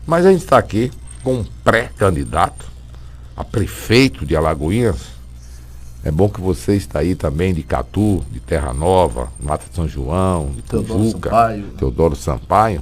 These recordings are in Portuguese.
Mas a gente está aqui com um pré-candidato a prefeito de Alagoinhas. É bom que você está aí também de Catu, de Terra Nova, Mata de São João, de Teodoro Sampaio.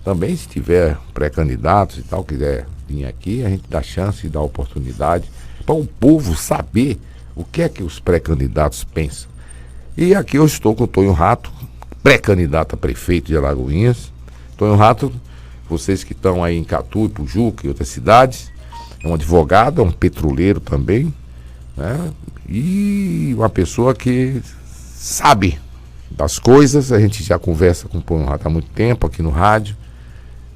Também, se tiver pré-candidatos e tal, quiser vir aqui, a gente dá chance e dá oportunidade para o povo saber o que é que os pré-candidatos pensam. E aqui eu estou com o Tonho Rato, pré-candidato a prefeito de Alagoinhas. Tonho Rato, vocês que estão aí em Catu, Ipujuca e outras cidades, é um advogado, é um petroleiro também, né? E uma pessoa que sabe das coisas. A gente já conversa com o Tonho Rato há muito tempo aqui no rádio.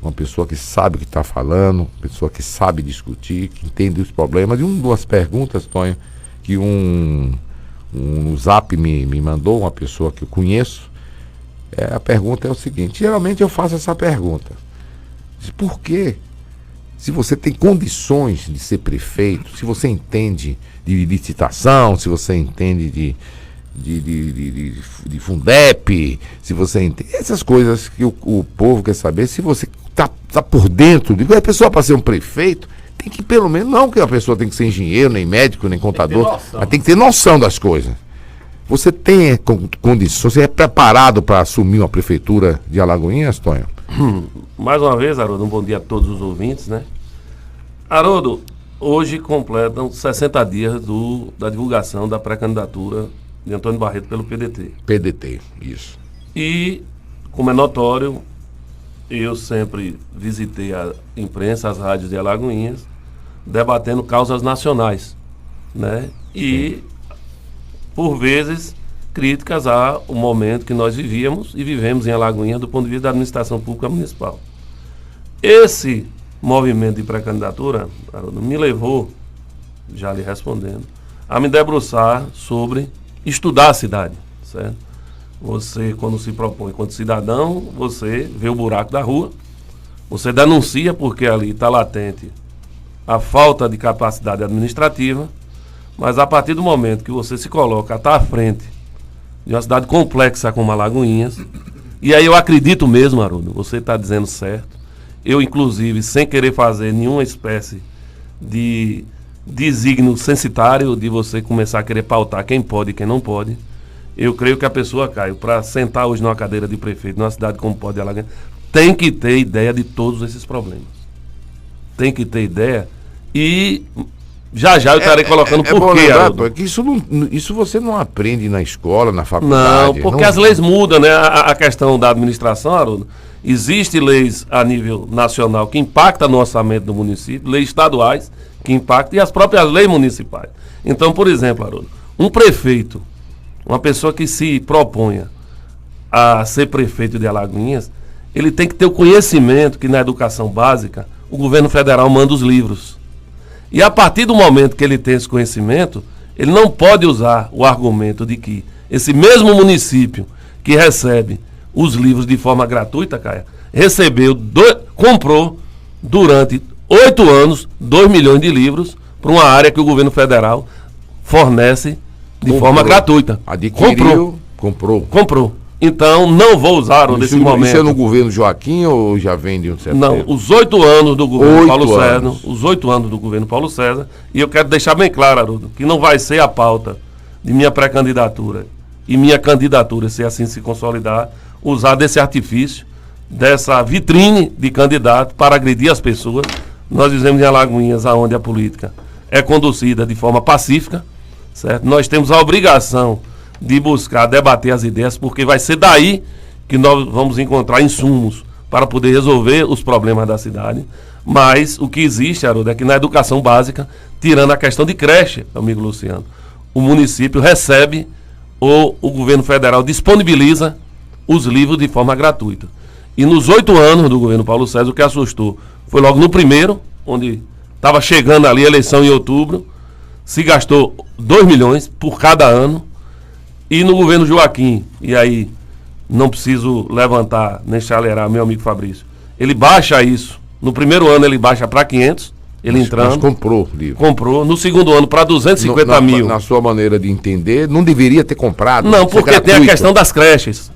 Uma pessoa que sabe o que está falando, uma pessoa que sabe discutir, que entende os problemas. E duas perguntas, Tonho, que no Zap me mandou, uma pessoa que eu conheço. A pergunta é o seguinte: geralmente eu faço essa pergunta: por quê? Se você tem condições de ser prefeito, se você entende de licitação, se você entende de Fundep, se você entende essas coisas que o povo quer saber, se você tá por dentro a pessoa, para ser um prefeito, tem que, pelo menos, não que a pessoa tem que ser engenheiro, nem médico, nem contador, mas tem que ter noção das coisas. Você tem condições, você é preparado para assumir uma prefeitura de Alagoinhas, Tonho? Mais uma vez, Haroldo, um bom dia a todos os ouvintes, né? Haroldo, hoje completam 60 dias da divulgação da pré-candidatura de Antônio Barreto pelo PDT. PDT, isso. E, como é notório, eu sempre visitei a imprensa, as rádios de Alagoinhas, debatendo causas nacionais, né? E, por vezes, críticas ao momento que nós vivíamos e vivemos em Alagoinhas do ponto de vista da administração pública municipal. Esse movimento de pré-candidatura me levou, já lhe respondendo, a me debruçar sobre estudar a cidade, certo? Você, quando se propõe enquanto cidadão, você vê o buraco da rua, você denuncia porque ali está latente a falta de capacidade administrativa, mas a partir do momento que você se coloca, está à frente de uma cidade complexa como Alagoinhas, e aí eu acredito mesmo, Haroldo, você está dizendo certo, eu inclusive, sem querer fazer nenhuma espécie de desígnio censitário, de você começar a querer pautar quem pode e quem não pode, eu creio que a pessoa, Caio, para sentar hoje numa cadeira de prefeito, numa cidade como pode Alagoinhas, tem que ter ideia de todos esses problemas. Tem que ter ideia e já eu estarei colocando por quê, Haroldo. Que isso você não aprende na escola, na faculdade. Não, porque as leis mudam, né? A questão da administração, Haroldo, existem leis a nível nacional que impactam no orçamento do município, leis estaduais que impactam e as próprias leis municipais. Então, por exemplo, Haroldo, um prefeito, uma pessoa que se proponha a ser prefeito de Alagoinhas, ele tem que ter o conhecimento que na educação básica o governo federal manda os livros. E a partir do momento que ele tem esse conhecimento, ele não pode usar o argumento de que esse mesmo município que recebe os livros de forma gratuita, Caia, comprou durante 8 anos 2 milhões de livros para uma área que o governo federal fornece de forma gratuita. Adquiriu, comprou. Então, não vou usar nesse momento. Isso é no governo Joaquim ou já vem de um certo tempo? Não, os 8 anos do governo Paulo César. Os 8 anos do governo Paulo César. E eu quero deixar bem claro, Haroldo, que não vai ser a pauta de minha pré-candidatura e minha candidatura, se assim se consolidar, usar desse artifício, dessa vitrine de candidato para agredir as pessoas. Nós vivemos em Alagoinhas, onde a política é conduzida de forma pacífica, certo? Nós temos a obrigação de buscar debater as ideias, porque vai ser daí que nós vamos encontrar insumos para poder resolver os problemas da cidade. Mas o que existe, Haroldo, é que na educação básica, tirando a questão de creche, amigo Luciano, o município recebe ou o governo federal disponibiliza os livros de forma gratuita. E nos 8 anos do governo Paulo César, o que assustou foi logo no primeiro, onde estava chegando ali a eleição em outubro, se gastou 2 milhões por cada ano. E no governo Joaquim, e aí não preciso levantar nem chalerar meu amigo Fabrício, ele baixa isso, no primeiro ano ele baixa para 500, ele entrando. Mas comprou o livro. Comprou, no segundo ano para 250 mil. Na sua maneira de entender, não deveria ter comprado. Não, porque tem a questão das creches.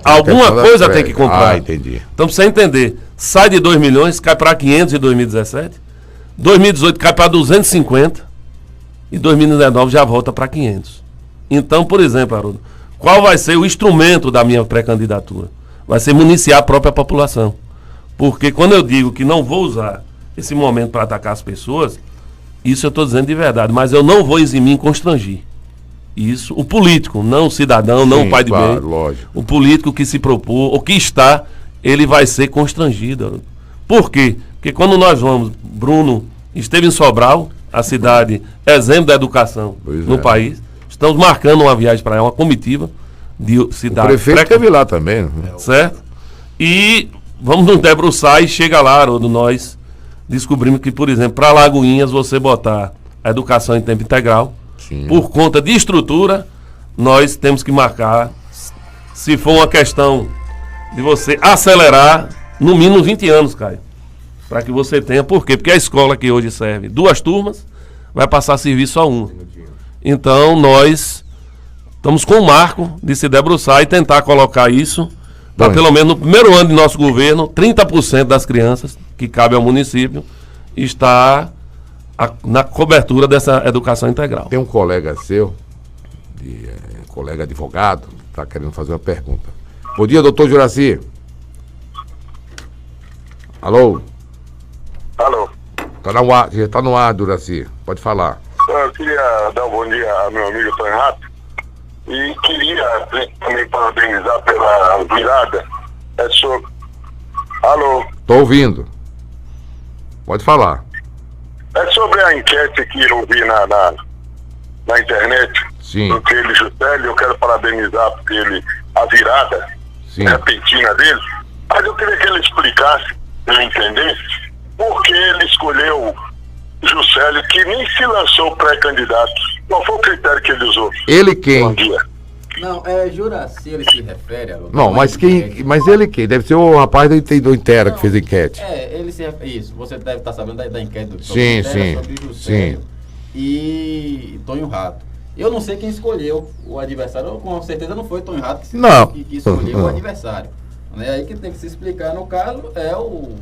Alguma coisa tem que comprar. Ah, entendi. Então, pra você entender, sai de 2 milhões, cai para 500 em 2017, 2018 cai para 250 e 2019 já volta para 500. Então, por exemplo, Haroldo, qual vai ser o instrumento da minha pré-candidatura? Vai ser municiar a própria população. Porque quando eu digo que não vou usar esse momento para atacar as pessoas, isso eu estou dizendo de verdade, mas eu não vou eximir em constrangir. Isso, o político, não o cidadão, não o pai de bem. Lógico. O político que se propôs, ou que está, ele vai ser constrangido. Por quê? Porque quando nós vamos, Bruno esteve em Sobral, a cidade exemplo da educação no país, estamos marcando uma viagem para lá, uma comitiva de cidade. O prefeito esteve lá também. Né? Certo? E vamos nos debruçar e chega lá, Haroldo, nós descobrimos que, por exemplo, para Lagoinhas, você botar a educação em tempo integral, sim, por conta de estrutura, nós temos que marcar, se for uma questão de você acelerar, no mínimo 20 anos, Caio, para que você tenha. Por quê? Porque a escola que hoje serve 2 turmas, vai passar a servir só 1. Então, nós estamos com o marco de se debruçar e tentar colocar isso, para pelo menos no primeiro ano de nosso governo, 30% das crianças que cabe ao município está na cobertura dessa educação integral. Tem um colega seu, colega advogado, que está querendo fazer uma pergunta. Bom dia, doutor Juraci. Alô? Alô? Está no ar, Juraci. Pode falar. Eu queria dar um bom dia ao meu amigo Tonho Rato e queria também parabenizar pela virada. Alô? Estou ouvindo. Pode falar. É sobre a enquete que eu vi na internet. Sim. Do Keili Juscelio. Eu quero parabenizar por ele, a virada, sim, repentina dele. Mas eu queria que ele explicasse, eu entendesse, por que ele escolheu Juscelio, que nem se lançou pré-candidato. Qual foi o critério que ele usou? Ele quem? Bom dia. Não, é Juraci, ele se refere a... Não, mas quem? Mas ele quem? Deve ser o rapaz do Intera que fez a enquete. Ele se refere... Isso, você deve estar sabendo da enquete do sim, Intera, sim, sobre Juscelio sim, e Tonho Rato. Eu não sei quem escolheu o adversário, com certeza não foi Tonho Rato que escolheu o adversário. Aí que tem que se explicar, no caso, é o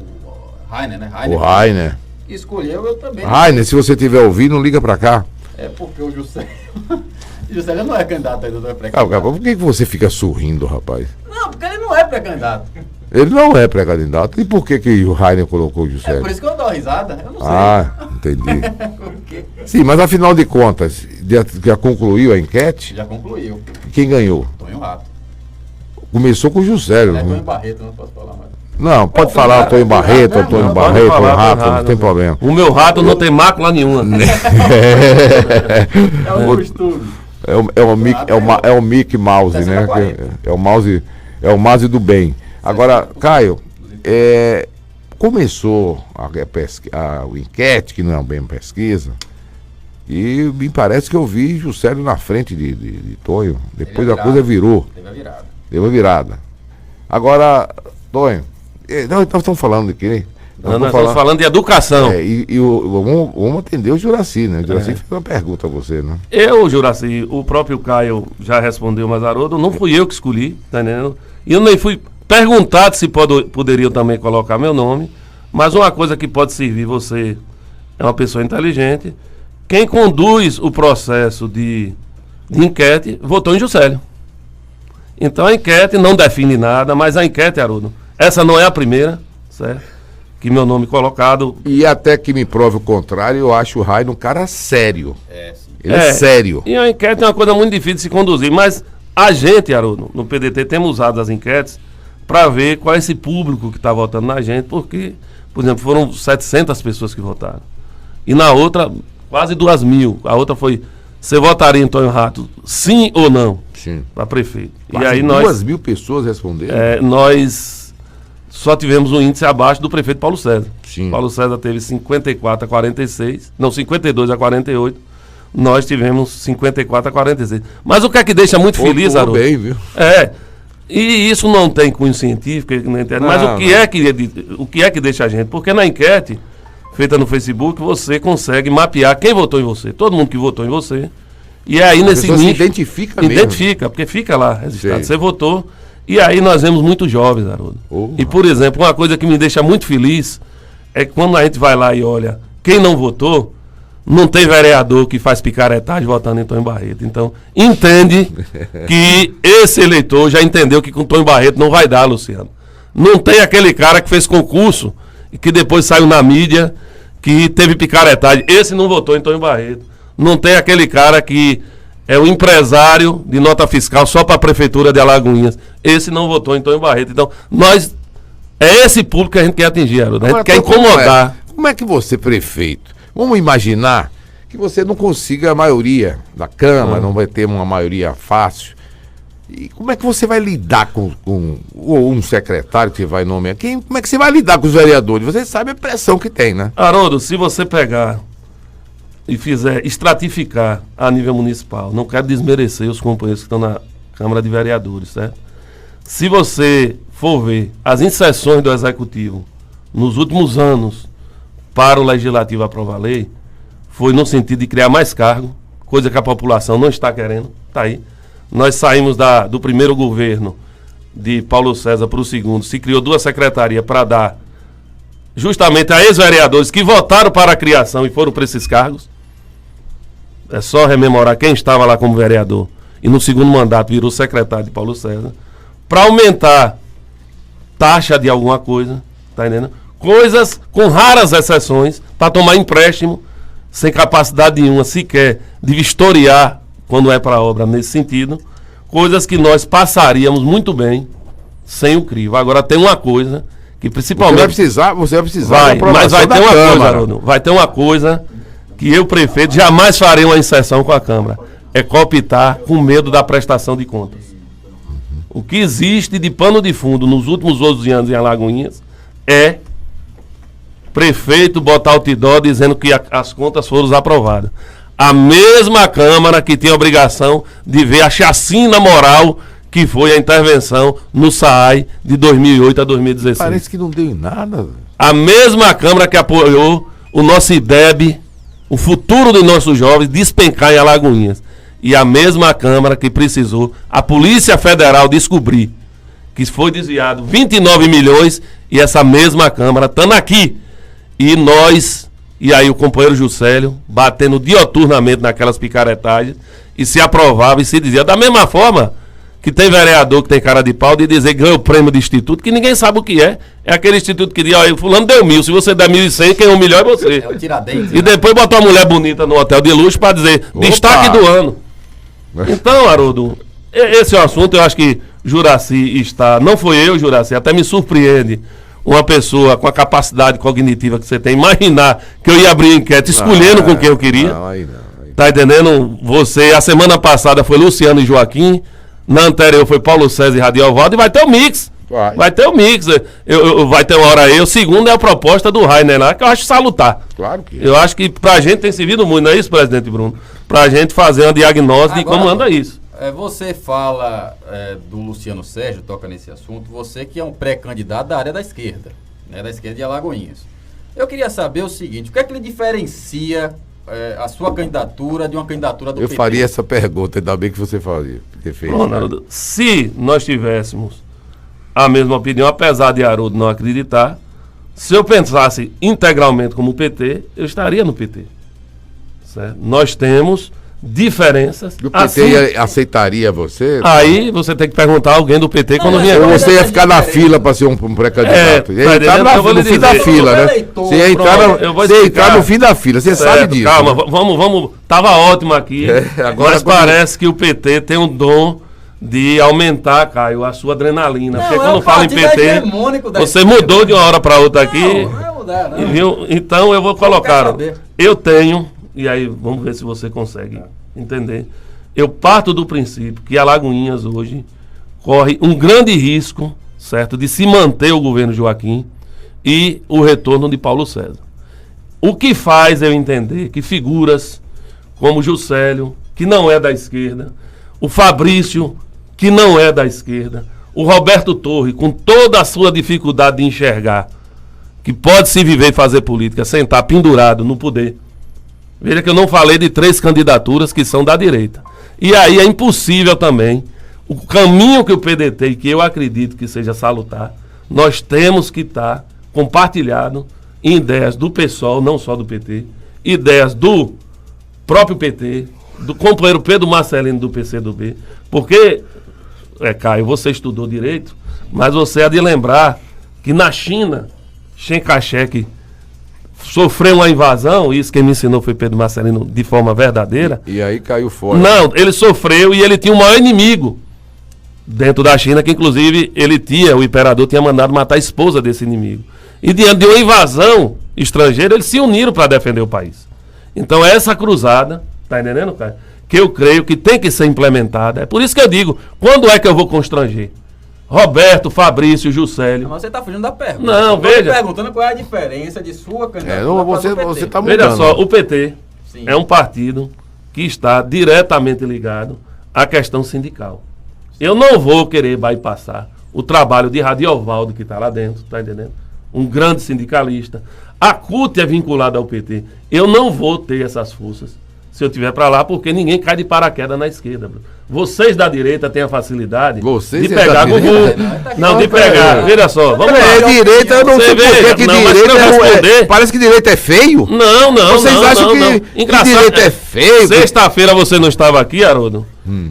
Rainer, né? O Rainer. Escolheu, eu também. Rainer, se você estiver ouvindo, liga pra cá. É porque o Juscelio não é candidato ainda, não é pré-candidato. Por que você fica sorrindo, rapaz? Não, porque ele não é pré-candidato. Ele não é pré-candidato. E por que o Rainer colocou o Juscelio? É por isso que eu dou risada, eu não sei. Ah, entendi. Sim, mas afinal de contas, já concluiu a enquete? Já concluiu. Quem ganhou? Tonho Rato. Começou com o Juscelio. É Tonho Barreto, não posso falar mais. Não, pode falar Tonho Barreto, Tonho Barreto, Tonho Rato, não tem problema. O meu rato não tem mácula nenhuma. É o costume. É o Mickey Mouse, né? É o mouse do bem. Agora, Caio, começou o enquete, que não é bem pesquisa, e me parece que eu vi Juscelio na frente de Tonho. Depois a coisa virou. Teve a virada. Agora, Tonho, nós estamos falando de quê? Nós estamos falando de educação. Vamos atender o Juraci, né? O Juraci fez uma pergunta a você, né? Juraci, o próprio Caio já respondeu, mas Haroldo, não fui eu que escolhi, tá entendendo? E eu nem fui perguntado se poderiam também colocar meu nome, mas uma coisa que pode servir, você é uma pessoa inteligente, quem conduz o processo de enquete votou em Juscelio. Então a enquete não define nada, mas a enquete, Haroldo, essa não é a primeira, certo? Que meu nome colocado. E até que me prove o contrário, eu acho o Rainer um cara sério. Sim. Ele é sério. E a enquete é uma coisa muito difícil de se conduzir, mas a gente, Haroldo, no PDT, temos usado as enquetes para ver qual é esse público que está votando na gente, porque, por exemplo, foram 700 pessoas que votaram. E na outra, quase 2.000. A outra foi, você votaria em Tonho Rato, sim ou não? Sim. Para prefeito. Quase e aí 2.000 pessoas responderam. Nós só tivemos um índice abaixo do prefeito Paulo César. Sim. Paulo César teve 54 a 46, não, 52 a 48. Nós tivemos 54 a 46. Mas o que é que deixa muito feliz, Haroldo? Bem, viu? E isso não tem cunho científico, mas o que é que deixa a gente? Porque na enquete feita no Facebook, você consegue mapear quem votou em você, todo mundo que votou em você. E aí nesse nicho, se identifica mesmo. Identifica, porque fica lá registrado. Você votou. E aí nós vemos muitos jovens, Haroldo. E, por exemplo, uma coisa que me deixa muito feliz é que quando a gente vai lá e olha quem não votou, não tem vereador que faz picaretagem votando em Tonho Barreto. Então, entende que esse eleitor já entendeu que com Tonho Barreto não vai dar, Luciano. Não tem aquele cara que fez concurso e que depois saiu na mídia que teve picaretagem. Esse não votou em Tonho Barreto. Não tem aquele cara que é o empresário de nota fiscal só para a prefeitura de Alagoinhas. Esse não votou em Tonho Barreto. Então, é esse público que a gente quer atingir, Haroldo. A gente quer incomodar. Como é que você, prefeito, vamos imaginar que você não consiga a maioria da Câmara, não vai ter uma maioria fácil. E como é que você vai lidar com um secretário que vai nomear? Como é que você vai lidar com os vereadores? Você sabe a pressão que tem, né? Haroldo, se você pegar e fizer estratificar a nível municipal, não quero desmerecer os companheiros que estão na Câmara de Vereadores, certo? Se você for ver as inserções do Executivo nos últimos anos para o Legislativo aprovar a lei, foi no sentido de criar mais cargos, coisa que a população não está querendo, está aí. Nós saímos do primeiro governo de Paulo César para o segundo, se criou 2 secretarias para dar justamente a ex-vereadores que votaram para a criação e foram para esses cargos. É só rememorar quem estava lá como vereador e no segundo mandato virou secretário de Paulo César, para aumentar taxa de alguma coisa, tá entendendo? Coisas com raras exceções, para tomar empréstimo, sem capacidade nenhuma sequer de vistoriar quando é para obra nesse sentido, coisas que nós passaríamos muito bem sem o crivo. Agora tem uma coisa que principalmente... Você vai precisar mas vai ter uma coisa, Haroldo, vai ter uma coisa que eu, prefeito, jamais farei uma inserção com a Câmara, é cooptar com medo da prestação de contas. O que existe de pano de fundo nos últimos 12 anos em Alagoinhas é prefeito botar outdoor dizendo que as contas foram aprovadas. A mesma Câmara que tem a obrigação de ver a chacina moral que foi a intervenção no SAAI de 2008 a 2016. Parece que não deu em nada. A mesma Câmara que apoiou o nosso IDEB, o futuro dos nossos jovens, despencar em Alagoinhas. E a mesma Câmara que precisou a Polícia Federal descobrir que foi desviado 29 milhões e essa mesma Câmara estando aqui. E nós, e aí o companheiro Juscelio, batendo dioturnamente naquelas picaretagens, e se aprovava e se dizia, da mesma forma que tem vereador que tem cara de pau de dizer que ganhou o prêmio de instituto, que ninguém sabe o que é. É aquele instituto que diz, ó, fulano deu 1.000, se você der 1.100, quem é o melhor é você. É o Tiradentes, e depois botou uma mulher bonita no hotel de luxo para dizer, destaque do ano. Então, Haroldo, esse é o assunto, eu acho que Juracy está, não foi eu, Juracy, até me surpreende uma pessoa com a capacidade cognitiva que você tem, imaginar que eu ia abrir enquete escolhendo com quem eu queria. Tá entendendo? Você, a semana passada foi Luciano e Joaquim, na anterior foi Paulo César e Radiel Valdo, e vai ter o mix. Vai ter o mix. Vai ter uma hora aí. O segundo é a proposta do Rainer lá, que eu acho salutar. Claro que é. Eu acho que pra gente tem servido muito, não é isso, presidente Bruno? Pra gente fazer uma diagnose de como anda isso. Você fala do Luciano Sérgio, toca nesse assunto, você que é um pré-candidato da área da esquerda, né, da esquerda de Alagoinhas. Eu queria saber o seguinte, o que é que lhe diferencia a sua candidatura de uma candidatura do PT? Eu faria essa pergunta, ainda bem que você fazia. Haroldo, se nós tivéssemos a mesma opinião, apesar de Haroldo não acreditar, se eu pensasse integralmente como o PT, eu estaria no PT. Certo? Nós temos diferenças. O PT assim, aceitaria você? Aí você tem que perguntar a alguém do PT quando vier. Ou você ia ficar na fila para ser um pré-candidato. Ia entrar no fim da fila, né? Você ia entrar no fim da fila, você sabe disso. Calma, vamos. Tava ótimo aqui. Mas parece que o PT tem um dom de aumentar, Caio, a sua adrenalina. Porque quando fala em PT, você mudou de uma hora para outra aqui. Não vai mudar, não. Viu? Então eu vou colocar. Eu tenho. E aí, vamos ver se você consegue entender. Eu parto do princípio que Alagoinhas hoje corre um grande risco, certo, de se manter o governo Joaquim e o retorno de Paulo César. O que faz eu entender que figuras como Juscelio, que não é da esquerda, o Fabrício, que não é da esquerda, o Roberto Torre, com toda a sua dificuldade de enxergar que pode se viver e fazer política sem estar pendurado no poder. Veja que eu não falei de 3 candidaturas que são da direita. E aí é impossível também o caminho que o PDT, e que eu acredito que seja salutar, nós temos que estar compartilhado em ideias do PSOL, não só do PT, ideias do próprio PT, do companheiro Pedro Marcelino do PCdoB, porque, Caio, você estudou direito, mas você há de lembrar que na China, Chiang Kai-shek sofreu uma invasão, isso quem me ensinou foi Pedro Marcelino de forma verdadeira. E aí caiu fora. Não, ele sofreu e ele tinha o maior inimigo dentro da China, que inclusive o imperador tinha mandado matar a esposa desse inimigo. E diante de uma invasão estrangeira, eles se uniram para defender o país. Então essa cruzada, tá entendendo, cara? Que eu creio que tem que ser implementada. É por isso que eu digo, quando é que eu vou constranger? Roberto, Fabrício, Juscelio. Mas você está fugindo da pergunta. Não, veja. Perguntando qual é a diferença de sua candidatura. Você está mudando. Veja só, o PT é um partido que está diretamente ligado à questão sindical. Eu não vou querer bypassar o trabalho de Radiovaldo, que está lá dentro, tá entendendo? Um grande sindicalista. A CUT é vinculada ao PT. Eu não vou ter essas forças se eu estiver para lá, porque ninguém cai de paraquedas na esquerda. Bro. Vocês da direita têm a facilidade de pegar Gugu. Não, de pegar. Veja só, vamos lá. Direita, eu não sei por que direita parece que direita é feio. Não. Vocês acham que direita é feio? Sexta-feira você não estava aqui, Haroldo,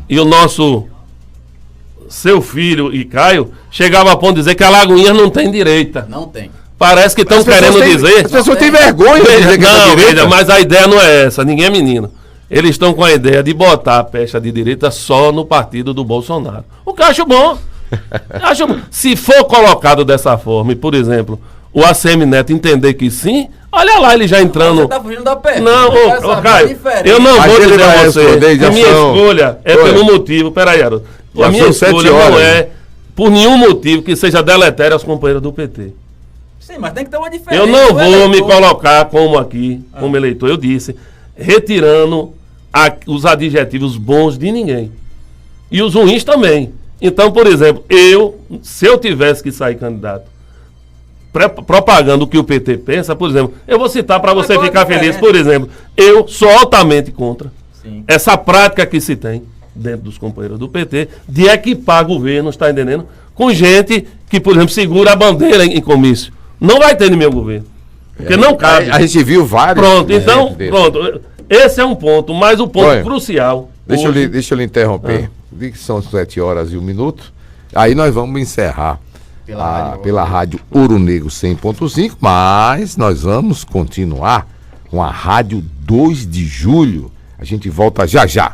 e o nosso... seu filho e Caio chegava a ponto de dizer que a Alagoinhas não tem direita. Não tem. Parece que estão querendo dizer... As pessoas têm vergonha de dizer que não, veja, mas a ideia não é essa, ninguém é menino. Eles estão com a ideia de botar a pecha de direita só no partido do Bolsonaro. O que eu acho bom. Se for colocado dessa forma, e por exemplo, o ACM Neto entender que sim, olha lá ele já entrando... Você está fugindo da pergunta. Não, Caio, eu não vou dizer a você que a minha escolha é pelo motivo... Peraí, Haroldo. A minha escolha não é por nenhum motivo que seja deletério aos companheiros do PT. Sim, mas tem que ter uma diferença. Eu não vou me colocar como eleitor, eu disse, retirando os adjetivos bons de ninguém. E os ruins também. Então, por exemplo, se eu tivesse que sair candidato, propagando o que o PT pensa, por exemplo, eu vou citar para você ficar feliz, por exemplo, eu sou altamente contra essa prática que se tem dentro dos companheiros do PT, de equipar governos, está entendendo? Com gente que, por exemplo, segura a bandeira em comício. Não vai ter no meu governo. Porque não cabe. A gente viu vários. Pronto, então, pronto. Esse é um ponto, mas o ponto crucial. Deixa eu lhe interromper. Vi que são 7h01. Aí nós vamos encerrar pela rádio Ouro Negro 100.5, mas nós vamos continuar com a rádio 2 de julho. A gente volta já já.